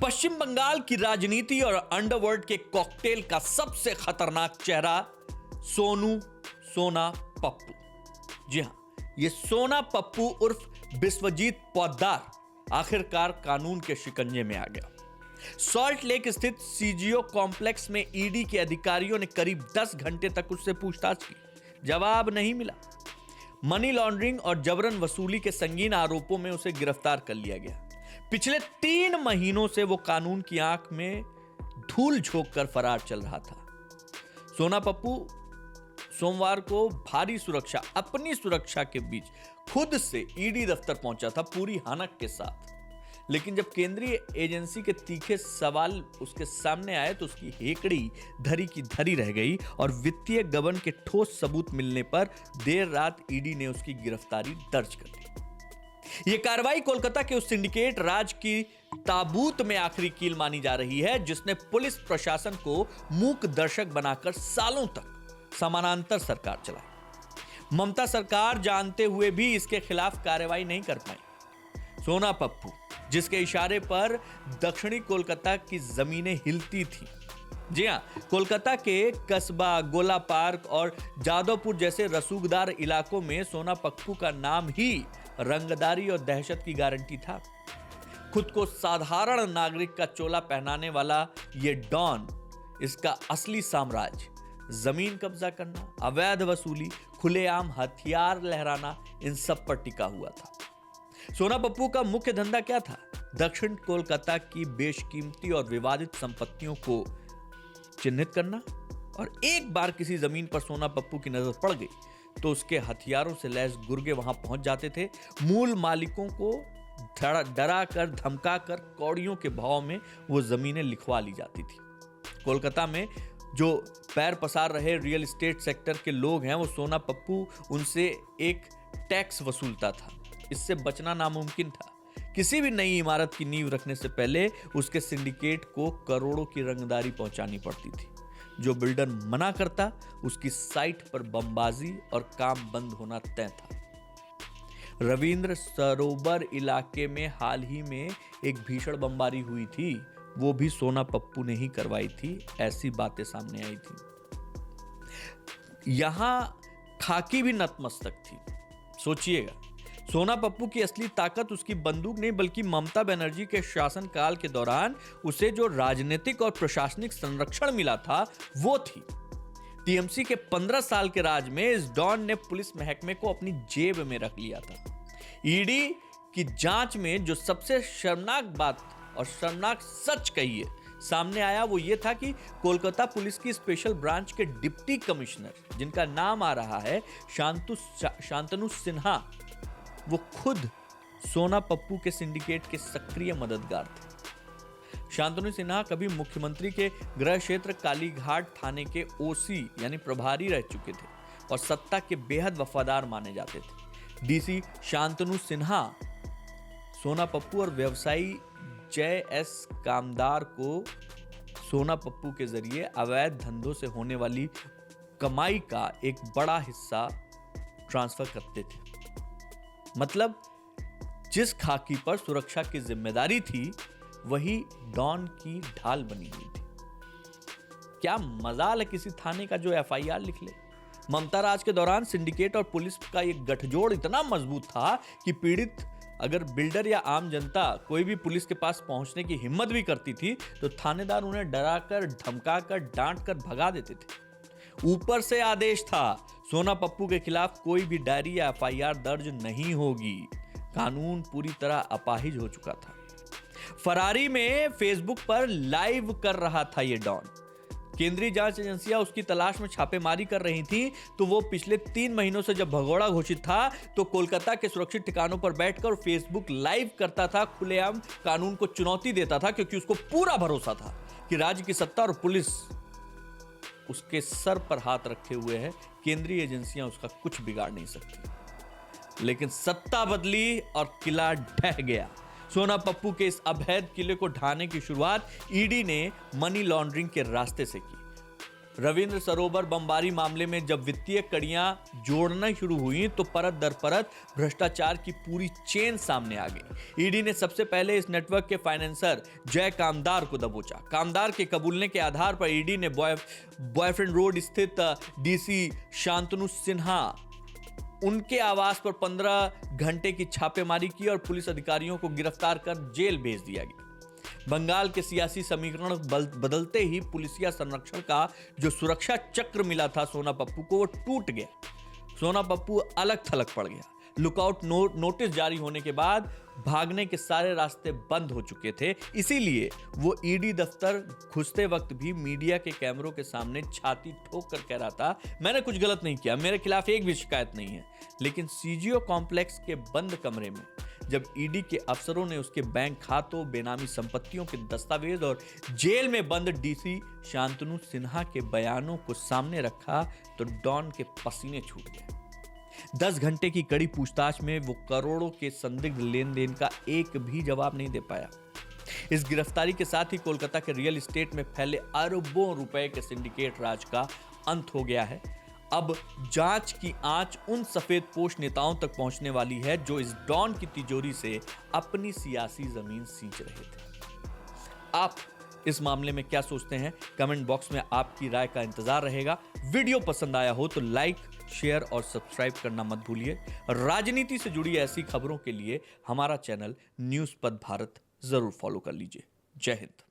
पश्चिम बंगाल की राजनीति और अंडरवर्ल्ड के कॉकटेल का सबसे खतरनाक चेहरा सोना पप्पू। जी हां, ये सोना पप्पू उर्फ बिस्वजीत पोद्दार आखिरकार कानून के शिकंजे में आ गया। सॉल्ट लेक स्थित सीजीओ कॉम्प्लेक्स में ईडी के अधिकारियों ने करीब 10 घंटे तक उससे पूछताछ की, जवाब नहीं मिला। मनी लॉन्ड्रिंग और जबरन वसूली के संगीन आरोपों में उसे गिरफ्तार कर लिया गया। पिछले 3 महीनों से वो कानून की आंख में धूल झोंक कर फरार चल रहा था। सोना पप्पू सोमवार को भारी सुरक्षा, अपनी सुरक्षा के बीच खुद से ईडी दफ्तर पहुंचा था, पूरी हानक के साथ। लेकिन जब केंद्रीय एजेंसी के तीखे सवाल उसके सामने आए तो उसकी हेकड़ी धरी की धरी रह गई और वित्तीय गबन के ठोस सबूत मिलने पर देर रात ईडी ने उसकी गिरफ्तारी दर्ज कर ली। यह कार्रवाई कोलकाता के उस सिंडिकेट राज की ताबूत में आखिरी कील मानी जा रही है, जिसने पुलिस प्रशासन को मूक दर्शक बनाकर सालों तक समानांतर सरकार चलाई। ममता सरकार जानते हुए भी इसके खिलाफ कार्रवाई नहीं कर पाई। सोना पप्पू, जिसके इशारे पर दक्षिणी कोलकाता की जमीनें हिलती थी। जी हां, कोलकाता के कस्बा, गोला पार्क और जादवपुर जैसे रसूखदार इलाकों में सोना पप्पू का नाम ही रंगदारी और दहशत की गारंटी था। खुद को साधारण नागरिक का चोला पहनाने वाला ये डॉन, इसका असली साम्राज्य जमीन कब्जा करना, अवैध वसूली, खुलेआम हथियार लहराना, इन सब पर टिका हुआ था। सोना पप्पू का मुख्य धंधा क्या था? दक्षिण कोलकाता की बेशकीमती और विवादित संपत्तियों को चिन्हित करना। और एक बार किसी जमीन पर सोना पप्पू की नजर पड़ गई तो उसके हथियारों से लैस गुर्गे वहां पहुंच जाते थे। मूल मालिकों को डरा कर, धमका कर, कौड़ियों के भाव में वो जमीनें लिखवा ली जाती थी। कोलकाता में जो पैर पसार रहे रियल एस्टेट सेक्टर के लोग हैं, वो सोना पप्पू उनसे एक टैक्स वसूलता था। इससे बचना नामुमकिन था। किसी भी नई इमारत की नींव रखने से पहले उसके सिंडिकेट को करोड़ों की रंगदारी पहुंचानी पड़ती थी। जो बिल्डर मना करता, उसकी साइट पर बमबाजी और काम बंद होना तय था। रविंद्र सरोवर इलाके में हाल ही में एक भीषण बमबारी हुई थी, वो भी सोना पप्पू ने ही करवाई थी, ऐसी बातें सामने आई थी। यहां खाकी भी नतमस्तक थी। सोचिएगा, सोना पप्पू की असली ताकत उसकी बंदूक नहीं बल्कि ममता बनर्जी के शासनकाल के दौरान उसे जो राजनीतिक और प्रशासनिक संरक्षण मिला था, वो थी। टीएमसी के 15 साल के राज में इस डॉन ने पुलिस महकमे को अपनी जेब में रख लिया था। ईडी की जांच में जो सबसे शर्मनाक बात और शर्मनाक सच कही है सामने आया, वो ये था कि कोलकाता पुलिस की स्पेशल ब्रांच के डिप्टी कमिश्नर, जिनका नाम आ रहा है शांतनु सिन्हा, वो खुद सोना पप्पू के सिंडिकेट के सक्रिय मददगार थे। शांतनु सिन्हा कभी मुख्यमंत्री के गृह क्षेत्र कालीघाट थाने के ओसी यानी प्रभारी रह चुके थे और सत्ता के बेहद वफादार माने जाते थे। डीसी शांतनु सिन्हा सोना पप्पू और व्यवसायी जय एस कामदार को सोना पप्पू के जरिए अवैध धंधों से होने वाली कमाई का एक बड़ा हिस्सा ट्रांसफर करते थे। मतलब जिस खाकी पर सुरक्षा की जिम्मेदारी थी, वही डॉन की ढाल बनी हुई थी। क्या मजाल है किसी थाने का जो एफआईआर लिख ले। ममता राज के दौरान सिंडिकेट और पुलिस का एक गठजोड़ इतना मजबूत था कि पीड़ित अगर बिल्डर या आम जनता कोई भी पुलिस के पास पहुंचने की हिम्मत भी करती थी तो थानेदार उन्हें डराकर, धमकाकर, डांट कर भगा देते थे। ऊपर से आदेश था, सोना पप्पू के खिलाफ कोई भी डायरी या एफआईआर दर्ज नहीं होगी। कानून पूरी तरह अपाहिज हो चुका था। फरारी में फेसबुक पर लाइव कर रहा था ये डॉन। केंद्रीय जांच एजेंसियां उसकी तलाश में छापेमारी कर रही थी, तो वो पिछले 3 महीनों से जब भगोड़ा घोषित था तो कोलकाता के सुरक्षित ठिकानों पर बैठकर फेसबुक लाइव करता था, खुलेआम कानून को चुनौती देता था, क्योंकि उसको पूरा भरोसा था कि राज्य की सत्ता और पुलिस उसके सर पर हाथ रखे हुए है, केंद्रीय एजेंसियां उसका कुछ बिगाड़ नहीं सकती। लेकिन सत्ता बदली और किला ढह गया। सोना पप्पू के इस अवैध किले को ढाने की शुरुआत ईडी ने मनी लॉन्ड्रिंग के रास्ते से की। रविंद्र सरोवर बमबारी मामले में जब वित्तीय कड़ियां जोड़ना शुरू हुई तो परत दर परत भ्रष्टाचार की पूरी चेन सामने आ गई। ईडी ने सबसे पहले इस नेटवर्क के फाइनेंसर जय कामदार को दबोचा। कामदार के कबूलने के आधार पर ईडी ने बॉयफ्रेंड रोड स्थित डीसी शांतनु सिन्हा उनके आवास पर 15 घंटे की छापेमारी की और पुलिस अधिकारियों को गिरफ्तार कर जेल भेज दिया गया। बंगाल के सियासी समीकरण बदलते ही पुलिसिया संरक्षण का जो सुरक्षा चक्र मिला था सोना पप्पू को, वो टूट गया। सोना पप्पू अलग थलग पड़ गया। लुकआउट नोटिस जारी होने के बाद भागने के सारे रास्ते बंद हो चुके थे। इसीलिए वो ईडी दफ्तर घुसते वक्त भी मीडिया के कैमरों के सामने छाती ठोक कर कह रहा था, मैंने कुछ गलत नहीं किया, मेरे खिलाफ एक भी शिकायत नहीं है। लेकिन सीजीओ कॉम्प्लेक्स के बंद कमरे में जब ईडी के अफसरों ने उसके बैंक खातों, बेनामी संपत्तियों के दस्तावेज और जेल में बंद डीसी शांतनु सिन्हा के बयानों को सामने रखा तो डॉन के पसीने छूट गए। 10 घंटे की कड़ी पूछताछ में वो करोड़ों के संदिग्ध लेन देन का एक भी जवाब नहीं दे पाया। इस गिरफ्तारी के साथ ही कोलकाता के रियल एस्टेट में फैले अरबों रुपए के सिंडिकेट राज का अंत हो गया है। अब जांच की आंच उन सफेद पोश नेताओं तक पहुंचने वाली है जो इस डॉन की तिजोरी से अपनी सियासी जमीन सींच रहे थे। आप इस मामले में क्या सोचते हैं? कमेंट बॉक्स में आपकी राय का इंतजार रहेगा। वीडियो पसंद आया हो तो लाइक, शेयर और सब्सक्राइब करना मत भूलिए। राजनीति से जुड़ी ऐसी खबरों के लिए हमारा चैनल न्यूज़ पद भारत जरूर फॉलो कर लीजिए। जय हिंद।